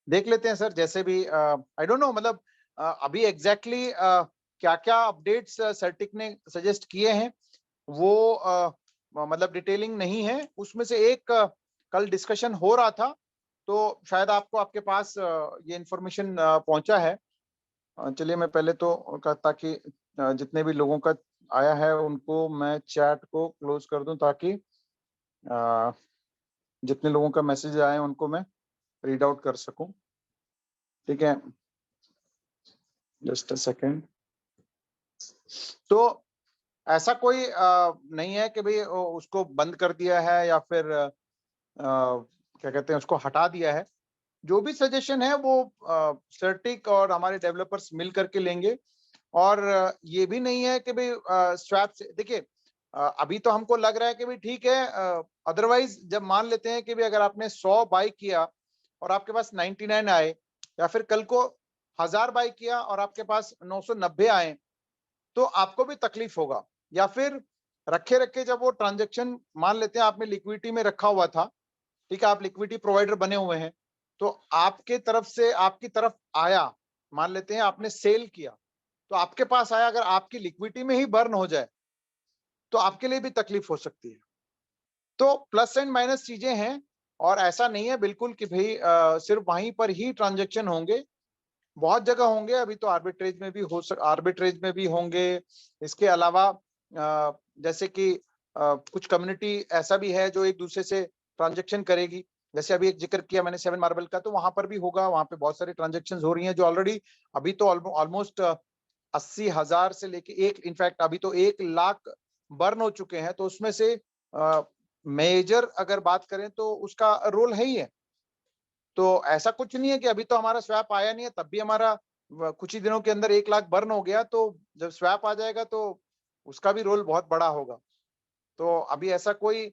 [SPEAKER 1] देख लेते हैं सर, जैसे भी आई डोंट नो, मतलब अभी एग्जैक्टली क्या क्या अपडेट्स सर्टिक ने सजेस्ट किए हैं वो मतलब डिटेलिंग नहीं है। उसमें से एक कल डिस्कशन हो रहा था, तो शायद आपको आपके पास ये इंफॉर्मेशन पहुंचा है। चलिए मैं पहले तो ताकि जितने भी लोगों का आया है उनको मैं चैट को क्लोज कर दूं, ताकि जितने लोगों का मैसेज आए हैं उनको मैं रीड आउट कर सकूं। ठीक है, जस्ट अ सेकेंड। तो ऐसा कोई नहीं है कि भाई उसको बंद कर दिया है या फिर क्या कहते हैं उसको हटा दिया है। जो भी सजेशन है वो सर्टिक और हमारे डेवलपर्स मिल करके लेंगे। और ये भी नहीं है कि भाई स्वैप से देखिए, अभी तो हमको लग रहा है कि भाई ठीक है, अदरवाइज जब मान लेते हैं कि भाई अगर आपने 100 बाई किया और आपके पास 99 आए, या फिर कल को 1000 बाई किया और आपके पास 990 आए, तो आपको भी तकलीफ होगा। या फिर रखे रखे जब वो ट्रांजेक्शन मान लेते हैं आपने लिक्विडिटी में रखा हुआ था, ठीक है, आप लिक्विडिटी प्रोवाइडर बने हुए हैं, तो आपके तरफ से आपकी तरफ आया, मान लेते हैं आपने सेल किया, तो आपके पास आया, अगर आपकी लिक्विडिटी में ही बर्न हो जाए तो आपके लिए भी तकलीफ हो सकती है। तो प्लस एंड माइनस चीजें हैं, और ऐसा नहीं है बिल्कुल कि भाई सिर्फ वहीं पर ही ट्रांजेक्शन होंगे, बहुत जगह होंगे। अभी तो आर्बिट्रेज में भी आर्बिट्रेज में भी होंगे। इसके अलावा जैसे कि कुछ कम्युनिटी ऐसा भी है जो एक दूसरे से ट्रांजेक्शन करेगी, जैसे अभी एक जिक्र किया मैंने 7 मार्बल का, तो वहां पर भी होगा, वहां पे बहुत सारी ट्रांजेक्शन हो रही हैं जो ऑलरेडी अभी तो ऑलमोस्ट 80,000 से लेके एक, इनफैक्ट अभी तो 1 लाख बर्न हो चुके हैं। तो उसमें से मेजर अगर बात करें तो उसका रोल है ही है। तो ऐसा कुछ नहीं है कि अभी तो हमारा स्वैप आया नहीं है तब भी हमारा कुछ ही दिनों के अंदर 1 लाख बर्न हो गया, तो जब स्वैप आ जाएगा तो उसका भी रोल बहुत बड़ा होगा। तो अभी ऐसा कोई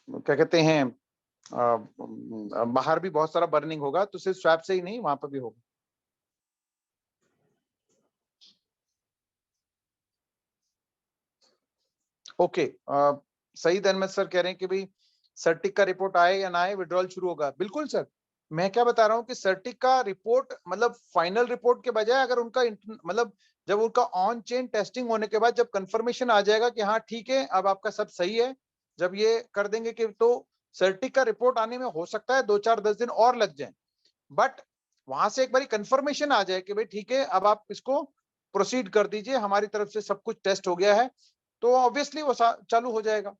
[SPEAKER 1] क्या कहते हैं, बाहर भी बहुत सारा बर्निंग होगा, तो सिर्फ स्वैप से ही नहीं, वहां पर भी होगा। ओके, सईद अहमद सर कह रहे हैं कि भाई सर्टिक का रिपोर्ट आए या ना आए, विड्रॉल शुरू होगा। बिल्कुल सर, मैं क्या बता रहा हूँ कि सर्टिक का रिपोर्ट मतलब फाइनल रिपोर्ट के बजाय अगर उनका मतलब जब उनका ऑन चेन टेस्टिंग होने के बाद जब कंफर्मेशन आ जाएगा कि हाँ ठीक है अब आपका सब सही है, जब ये कर देंगे कि तो सर्टिक का रिपोर्ट आने में हो सकता है 2-4-10 दिन और लग जाए। बट वहां से एक बार कंफर्मेशन आ जाए कि भाई ठीक है अब आप इसको प्रोसीड कर दीजिए, हमारी तरफ से सब कुछ टेस्ट हो गया है, तो ऑब्वियसली वो चालू हो जाएगा।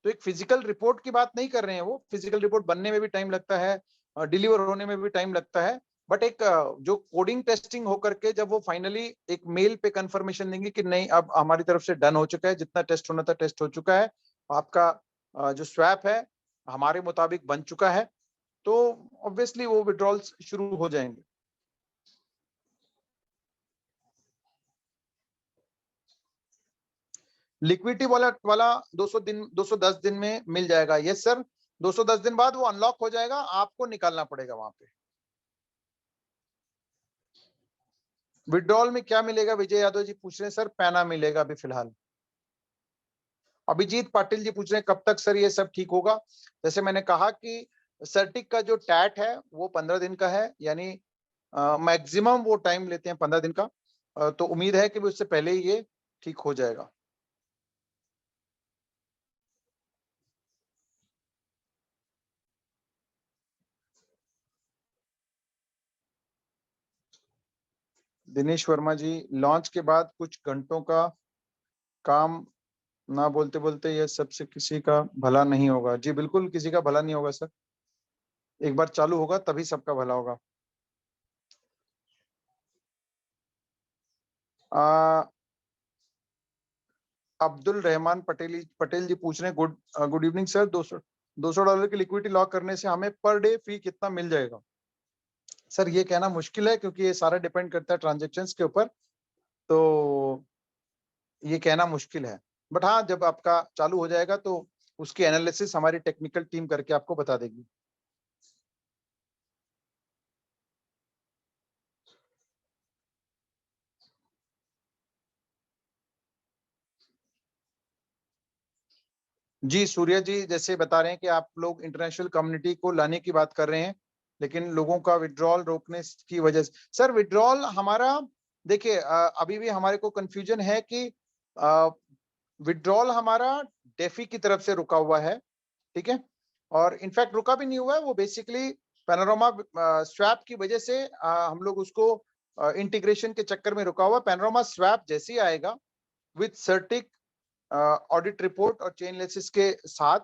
[SPEAKER 1] तो एक फिजिकल रिपोर्ट की बात नहीं कर रहे हैं, वो फिजिकल रिपोर्ट बनने में भी टाइम लगता है, डिलीवर होने में भी टाइम लगता है। बट एक जो कोडिंग टेस्टिंग होकर के जब वो फाइनली एक मेल पे कंफर्मेशन देंगे कि नहीं अब हमारी तरफ से डन हो चुका है, जितना टेस्ट होना था टेस्ट हो चुका है, आपका जो स्वैप है हमारे मुताबिक बन चुका है, तो ऑब्वियसली वो विड्रॉल्स शुरू हो जाएंगे। लिक्विडिटी वाला 210 दिन में मिल जाएगा। यस सर, 210 दिन बाद वो अनलॉक हो जाएगा, आपको निकालना पड़ेगा वहां पे। विड्रॉल में क्या मिलेगा, विजय यादव जी पूछ रहे हैं सर, पैना मिलेगा अभी फिलहाल। अभिजीत पाटिल जी पूछ रहे हैं कब तक सर ये सब ठीक होगा। जैसे मैंने कहा कि सर्टिक का जो टैट है वो 15 दिन का है, यानी मैक्सिमम वो टाइम लेते हैं 15 दिन का। तो उम्मीद है कि उससे पहले ही ये ठीक हो जाएगा। दिनेश वर्मा जी, लॉन्च के बाद कुछ घंटों का काम ना बोलते बोलते यह सबसे किसी का भला नहीं होगा। जी बिल्कुल, किसी का भला नहीं होगा सर, एक बार चालू होगा तभी सबका भला होगा। अब्दुल रहमान पटेल जी पूछ रहे हैं, गुड इवनिंग सर, 200 की लिक्विडिटी लॉक करने से हमें पर डे फी कितना मिल जाएगा। सर ये कहना मुश्किल है क्योंकि ये सारा डिपेंड करता है ट्रांजेक्शन्स के ऊपर, तो ये कहना मुश्किल है। बट हाँ, जब आपका चालू हो जाएगा तो उसकी एनालिसिस हमारी टेक्निकल टीम करके आपको बता देगी। जी सूर्या जी, जैसे बता रहे हैं कि आप लोग इंटरनेशनल कम्युनिटी को लाने की बात कर रहे हैं, लेकिन लोगों का विड्रॉल रोकने की वजह से सर विड्रॉल हमारा, देखिए अभी भी हमारे को कंफ्यूजन है कि विड्रॉल हमारा डेफी की तरफ से रुका हुआ है, ठीक है, और इनफैक्ट रुका भी नहीं हुआ है, वो बेसिकली पैनोरामा स्वैप की वजह से हम लोग उसको इंटीग्रेशन के चक्कर में रुका हुआ। पैनोरामा स्वैप जैसे ही आएगा विथ सर्टिक ऑडिट रिपोर्ट और चेन एनालिसिस के साथ,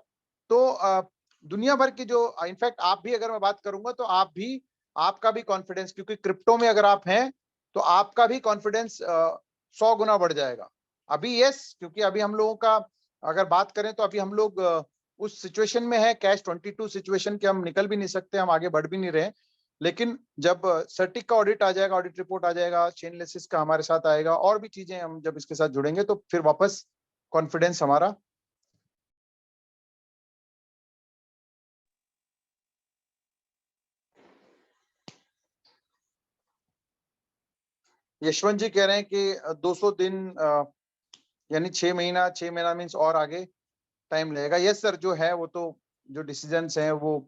[SPEAKER 1] तो दुनिया भर की जो इनफैक्ट आप भी अगर मैं बात करूंगा तो आपका भी कॉन्फिडेंस, क्योंकि क्रिप्टो में अगर आप हैं तो आपका भी कॉन्फिडेंस 100 गुना बढ़ जाएगा। अभी यस, क्योंकि अभी हम लोगों का अगर बात करें तो अभी हम लोग उस सिचुएशन में है, कैश 22 सिचुएशन के, हम निकल भी नहीं सकते, हम आगे बढ़ भी नहीं रहे। लेकिन जब सर्टिक का ऑडिट आ जाएगा, ऑडिट रिपोर्ट आ जाएगा, चेन एनालिसिस का हमारे साथ आएगा, और भी चीजें हम जब इसके साथ जुड़ेंगे तो फिर वापस कॉन्फिडेंस हमारा। यशवंत जी कह रहे हैं कि 200 दिन यानी 6 महीना मीन्स और आगे टाइम लगेगा। यस सर, जो है वो तो जो डिसीजंस हैं वो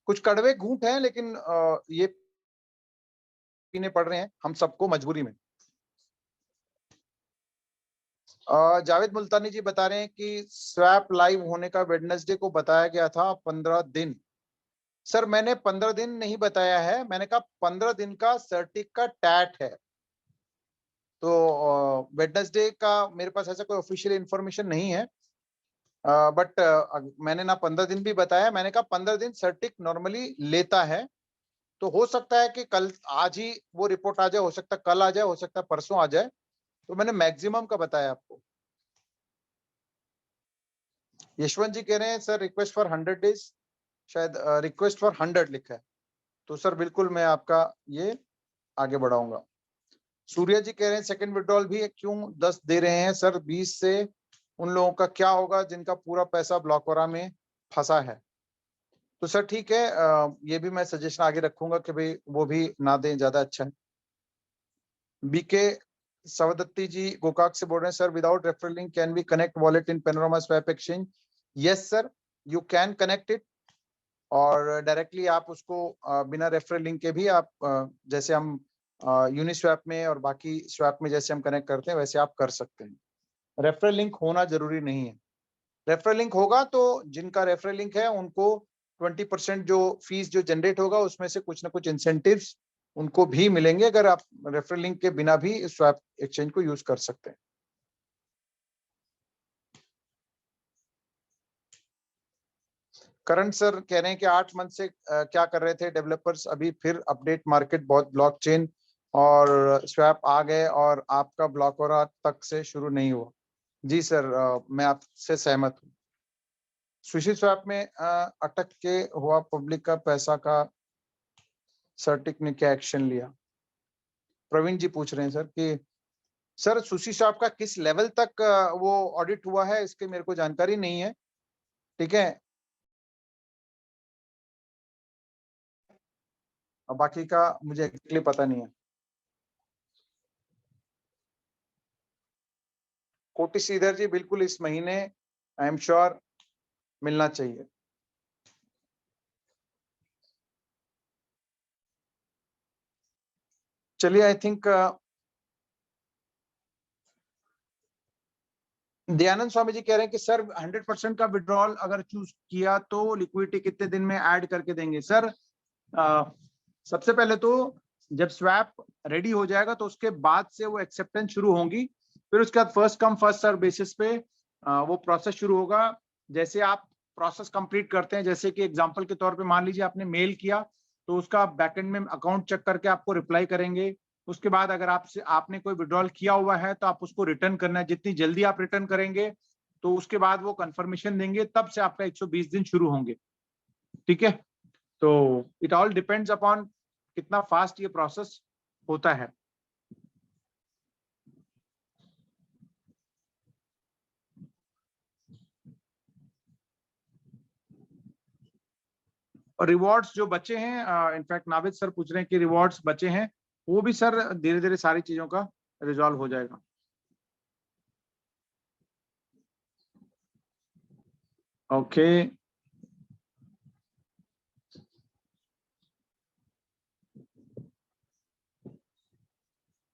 [SPEAKER 1] कुछ कड़वे घूंट हैं, लेकिन ये पीने पड़ रहे हैं हम सबको मजबूरी में। जावेद मुल्तानी जी बता रहे हैं कि स्वैप लाइव होने का वेडनेसडे को बताया गया था 15 दिन। सर मैंने 15 दिन नहीं बताया है, मैंने कहा 15 दिन का सर्टिक का टैट है। तो वेडनेसडे का मेरे पास ऐसा कोई ऑफिशियल इंफॉर्मेशन नहीं है, बट मैंने ना 15 दिन भी बताया, मैंने कहा 15 दिन सर्टिक नॉर्मली लेता है। तो हो सकता है कि कल आज ही वो रिपोर्ट आ जाए, हो सकता है कल आ जाए, हो सकता है परसों आ जाए, तो मैंने मैक्सिमम का बताया आपको। यशवंत जी कह रहे हैं सर रिक्वेस्ट फॉर 100 डेज, शायद रिक्वेस्ट फॉर 100 लिखा है, तो सर बिल्कुल मैं आपका ये आगे बढ़ाऊंगा। सूर्य जी कह रहे हैं सेकंड विड्रॉल भी क्यों 10 दे रहे हैं सर, 20 से उन लोगों का क्या होगा जिनका पूरा पैसा ब्लॉकरा में फंसा है। तो सर ठीक है, ये भी मैं सजेशन आगे रखूंगा कि भाई वो भी ना दें, ज्यादा अच्छा है। बीके सवदत्ती जी गोकाक से बोल रहे हैं sir without referral link can be connect wallet in panorama swap exchange. Yes sir, you can connect it, और डायरेक्टली आप उसको बिना रेफरल लिंक के भी आप जैसे हम यूनिस्वैप में और बाकी स्वैप में जैसे हम कनेक्ट करते हैं वैसे आप कर सकते हैं। रेफरल लिंक होना जरूरी नहीं है। रेफरल लिंक होगा तो जिनका रेफरल लिंक है उनको 20% जो फीस जो जनरेट होगा उसमें से कुछ ना कुछ इंसेंटिव्स उनको भी मिलेंगे, अगर आप रेफरल लिंक के बिना भी स्वैप एक्सचेंज को यूज कर सकते हैं। करण सर कह रहे हैं कि 8 मंथ से क्या कर रहे थे डेवलपर्स, अभी फिर अपडेट मार्केट बहुत ब्लॉकचेन और स्वैप आ गए और आपका ब्लॉकरा तक से शुरू नहीं हुआ। जी सर, मैं आपसे सहमत हूँ। सुशी स्वैप में अटक के हुआ पब्लिक का पैसा का, सर्टिक ने क्या एक्शन लिया? प्रवीण जी पूछ रहे हैं सर कि सर सुशी स्वैप का किस लेवल तक वो ऑडिट हुआ है, इसकी मेरे को जानकारी नहीं है। ठीक है, बाकी का मुझे एक्चुअली पता नहीं है। कोटि श्रीधर जी बिल्कुल इस महीने आई एम श्योर मिलना चाहिए। चलिए, आई थिंक दयानंद स्वामी जी कह रहे हैं कि सर 100% का विड्रॉल अगर चूज किया तो लिक्विडिटी कितने दिन में ऐड करके देंगे? सर सबसे पहले तो जब स्वैप रेडी हो जाएगा तो उसके बाद से वो एक्सेप्टेंस शुरू होंगी, फिर उसके बाद first come first serve basis पे वो प्रोसेस शुरू होगा। जैसे आप प्रोसेस कंप्लीट करते हैं, जैसे कि एग्जांपल के तौर पे मान लीजिए आपने मेल किया तो उसका बैकएंड में अकाउंट चेक करके आपको रिप्लाई करेंगे। उसके बाद अगर आपने कोई विड्रॉल किया हुआ है तो आप उसको रिटर्न करना है, जितनी जल्दी आप रिटर्न करेंगे तो उसके बाद वो कंफर्मेशन देंगे, तब से आपका 120 दिन शुरू होंगे। ठीक है, तो इट ऑल डिपेंड्स अपॉन कितना फास्ट ये प्रोसेस होता है। और रिवॉर्ड्स जो बचे हैं, इनफैक्ट नाविद सर पूछ रहे हैं कि रिवॉर्ड्स बचे हैं, वो भी सर धीरे धीरे सारी चीजों का रिजॉल्व हो जाएगा। Okay,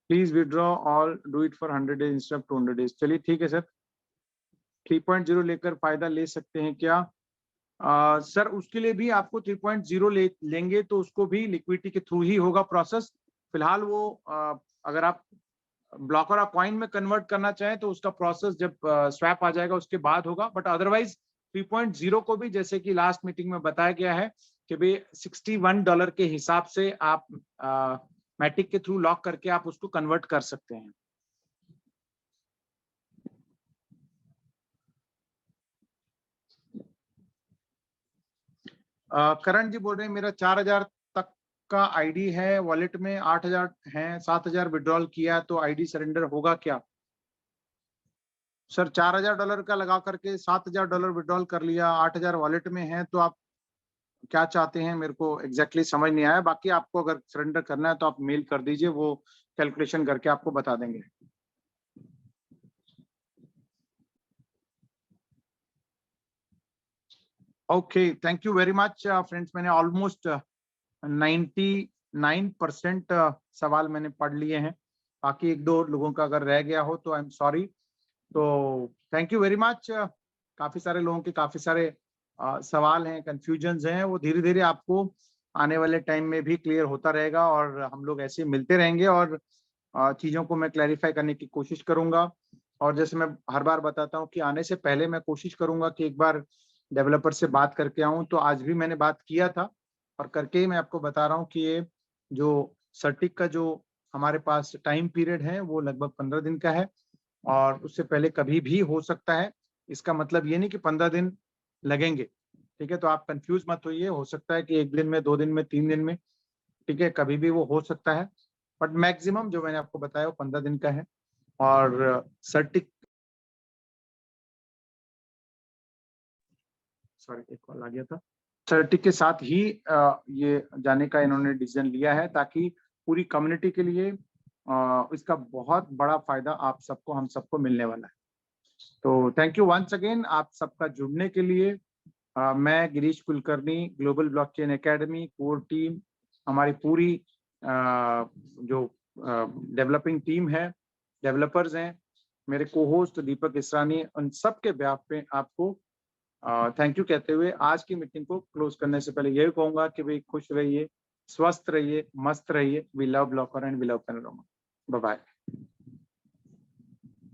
[SPEAKER 1] please withdraw all, do it for 100 days instead of 200 days. चलिए ठीक है सर, 3.0 लेकर फायदा ले सकते हैं क्या? सर उसके लिए भी आपको 3.0 लेंगे तो उसको भी लिक्विडिटी के थ्रू ही होगा प्रोसेस। फिलहाल वो अगर आप ब्लॉकर और कॉइन में कन्वर्ट करना चाहें तो उसका प्रोसेस जब स्वैप आ जाएगा उसके बाद होगा, बट अदरवाइज 3.0 को भी जैसे कि लास्ट मीटिंग में बताया गया है कि भाई $61 के हिसाब से आप मैटिक के थ्रू लॉक करके आप उसको कन्वर्ट कर सकते हैं। करण जी बोल रहे हैं मेरा 4000 तक का आईडी है वॉलेट में, 8000 है, 7000 विड्रॉल किया तो आईडी सरेंडर होगा क्या? सर $4000 का लगा करके $7000 विड्रॉल कर लिया, 8000 वॉलेट में है, तो आप क्या चाहते हैं मेरे को एग्जैक्टली समझ नहीं आया। बाकी आपको अगर सरेंडर करना है तो आप मेल कर दीजिए, वो कैलकुलेशन करके आपको बता देंगे। Okay, thank you very much friends. मैंने ऑलमोस्ट 99% सवाल मैंने पढ़ लिए हैं। बाकी एक दो लोगों का अगर रह गया हो तो आई एम सॉरी। तो थैंक यू वेरी मच। काफी सारे लोगों के काफी सारे सवाल हैं, कंफ्यूजन्स हैं, वो धीरे धीरे आपको आने वाले टाइम में भी क्लियर होता रहेगा और हम लोग ऐसे मिलते रहेंगे और चीजों को मैं क्लैरिफाई करने की कोशिश करूंगा। और जैसे मैं हर बार बताता हूँ कि आने से पहले मैं कोशिश करूंगा कि एक बार डेवलपर से बात करके आऊं, तो आज भी मैंने बात किया था और करके ही मैं आपको बता रहा हूँ कि ये जो सर्टिक का जो हमारे पास टाइम पीरियड है वो लगभग 15 दिन का है और उससे पहले कभी भी हो सकता है। इसका मतलब ये नहीं कि 15 दिन लगेंगे, ठीक है? तो आप कंफ्यूज मत होइए, हो सकता है कि 1 दिन में, 2 दिन में, 3 दिन में, ठीक है? कभी भी वो हो सकता है, बट मैक्सिमम जो मैंने आपको बताया वो 15 दिन का है। और सर्टिक, सॉरी एक कॉल आ गया था। सर्टिक के साथ ही ये जाने का इन्होंने डिसीजन लिया है ताकि पूरी कम्युनिटी के लिए इसका बहुत बड़ा फायदा आप सबको, हम सबको मिलने वाला है। तो थैंक यू वंस अगेन आप सबका जुड़ने के लिए। मैं Girish Kulkarni, global blockchain academy core team, हमारी पूरी जो डेवलपिंग टीम है, डेवलपर्स हैं, मेरे को होस्ट दीपक इसरानी, उन सब के बेhalf पे आपको थैंक यू कहते हुए आज की मीटिंग को क्लोज करने से पहले यही कहूंगा कि भाई खुश रहिए, स्वस्थ रहिए, मस्त रहिए। We love blogger and we love Panorama. Bye bye.